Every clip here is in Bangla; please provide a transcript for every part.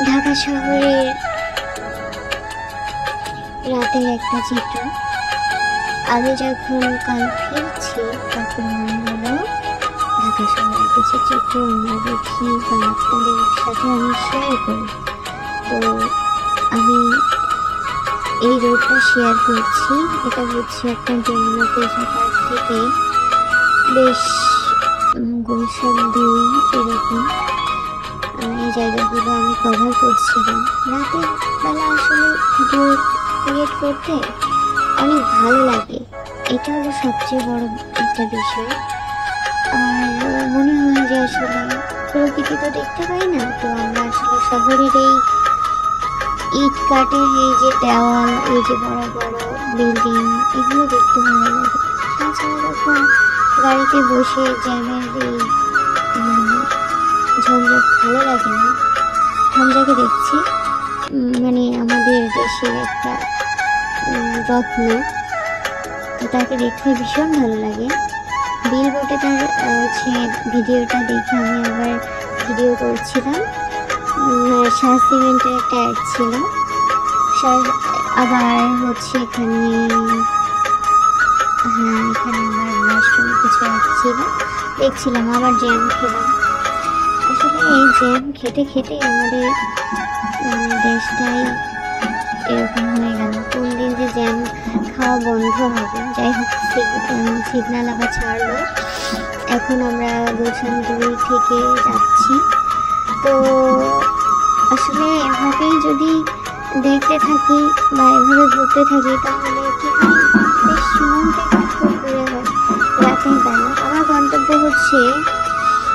ঢাকা শহরের রাতের একটা চিত্র। আমি যখন কাল ফিরছি তখন মনে হলো ঢাকা শহরের কিছু চিত্র আমরা দেখি বা আপনাদের সাথে আমি শেয়ার করি। তো আমি এই রোডটা শেয়ার করছি। এটা হচ্ছে আপনার যমুনা ফিউচার পার্ক থেকে বেশ গুলশান 2 এরকম এই জায়গাগুলো আমি কভার করছিলাম। রাতের বেলা আসলে ভিডিও ক্রিয়েট করতে অনেক ভালো লাগে, এটা হলো সবচেয়ে বড় একটা বিষয়। আর মনে হয় যে আসলে প্রকৃতি তো দেখতে পাই না, তো আমরা আসলে শহরের এই ইট কাঠের এই যে দেওয়াল, এই যে বড় বড় বিল্ডিং, এগুলো দেখতে ভালো লাগে। তাছাড়া যখন গাড়িতে বসে জ্যামের এই ঝঞ্ঝাট ভালো লাগে না। হামজাকে দেখছি, মানে আমাদের দেশের একটা রত্ন, তো তাকে দেখতে ভীষণ ভালো লাগে। বিল বোটে তার হচ্ছে ভিডিওটা দেখে আমি আবার ভিডিও করছিলাম। শাহ সিমেন্টের একটা অ্যাড ছিল, আবার হচ্ছে এখানে এখানে আমার ওয়াশরুমে কিছু অ্যাড ছিল, দেখছিলাম। আবার জ্যাম খেলাম। আসলে এই জ্যাম খেতে খেতে আমাদের দেশটাই এরকম হয়ে গেল। কোন দিন যে জ্যাম খাওয়া বন্ধ হবে। যাই হোক, সিগন্যাল আবার ছাড়লো। এখন আমরা গুলশান 2 থেকে যাচ্ছি। তো আসলে এভাবেই যদি দেখতে থাকি বা এভাবে ঘুরতে থাকি তাহলে কি হয়, বেশ মনটা খুব ঘুরে হয় রাতের বেলা। আমার গন্তব্য হচ্ছে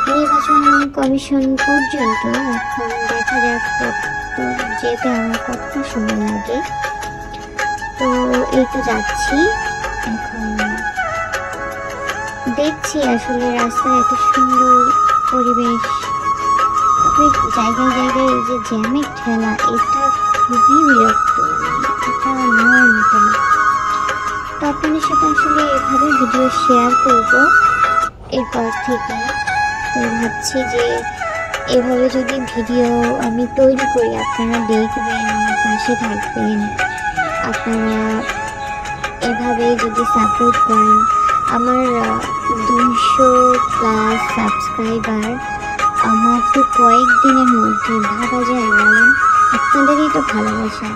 নির্বাচন কমিশন পর্যন্ত। এখন দেখা যাক তো যেতে আমার কতটা সময় লাগে। তো এই তো যাচ্ছি। এখন দেখছি আসলে রাস্তায় এত সুন্দর পরিবেশ, তবে জায়গায় জায়গায় এই যে জ্যামের ঠেলা, এটা খুবই বিরক্ত, এটা নেওয়ার মতো না। তো আপনাদের সাথে আসলে এভাবে ভিডিও শেয়ার করব এরপর থেকে। তো ভাবছি যে এভাবে যদি ভিডিও আমি তৈরি করি, আপনারা দেখবেন, আমার পাশে থাকবেন, আপনারা এভাবে যদি সাপোর্ট করেন। আমার 200+ সাবস্ক্রাইবার মাত্র কয়েকদিনের মধ্যে, ভাবা যায় বলেন? আপনাদেরই তো ভালোবাসা।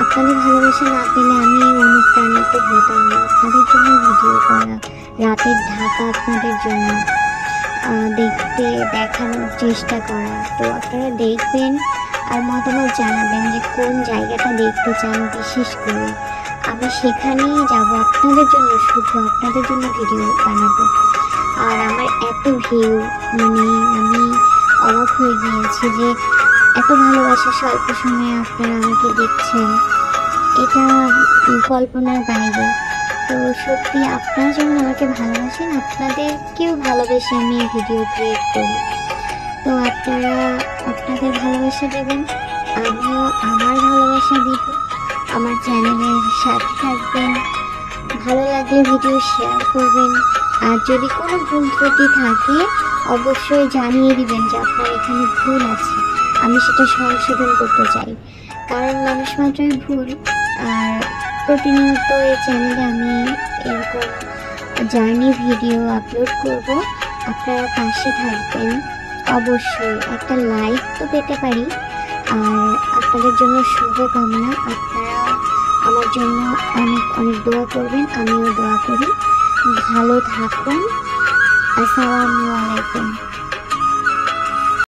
আপনাদের ভালোবাসা না পেলে আমি অনুপ্রাণিত হতাম না। আপনাদের জন্য ভিডিও করা, রাতের ঢাকা আপনাদের জন্য দেখানোর চেষ্টা করা। তো আপনারা দেখবেন আর মতামত জানাবেন যে কোন জায়গাটা দেখতে চান। বিশেষ করে আমি সেখানেই যাব আপনাদের জন্য, শুধু আপনাদের জন্য ভিডিও বানাবো। আর আমার এত ভিউ, মানে আমি অবাক হয়ে গিয়েছি যে এত ভালোবাসা স্বল্প সময়ে আপনারা আমাকে দেখছেন, এটা কল্পনার বাইরে। তো সত্যি আপনারা যেমন আমাকে ভালোবাসেন, আপনাদেরকেও ভালোবেসে আমি ভিডিও ক্রিয়েট করি। তো আপনারা আপনাদের ভালোবাসা দেবেন, আমিও আমার ভালোবাসা দিব। আমার চ্যানেলের সাথে থাকবেন, ভালো লাগলে ভিডিও শেয়ার করবেন। আর যদি কোনো ভুল ত্রুটি থাকে অবশ্যই জানিয়ে দিবেন যে আপনার এখানে ভুল আছে, আমি সেটা সংশোধন করতে চাই। কারণ মানুষ মাত্রই ভুল। আর প্রতিনিয়ত এই চ্যানেলে আমি এরকম জার্নি ভিডিও আপলোড করব। আপনারা পাশে থাকবেন, অবশ্যই একটা লাইক তো পেতে পারি। আর আপনাদের জন্য শুভকামনা, আপনারা আমার জন্য অনেক অনেক দোয়া করবেন, আমিও দোয়া করি। ভালো থাকুন। আসসালামু আলাইকুম।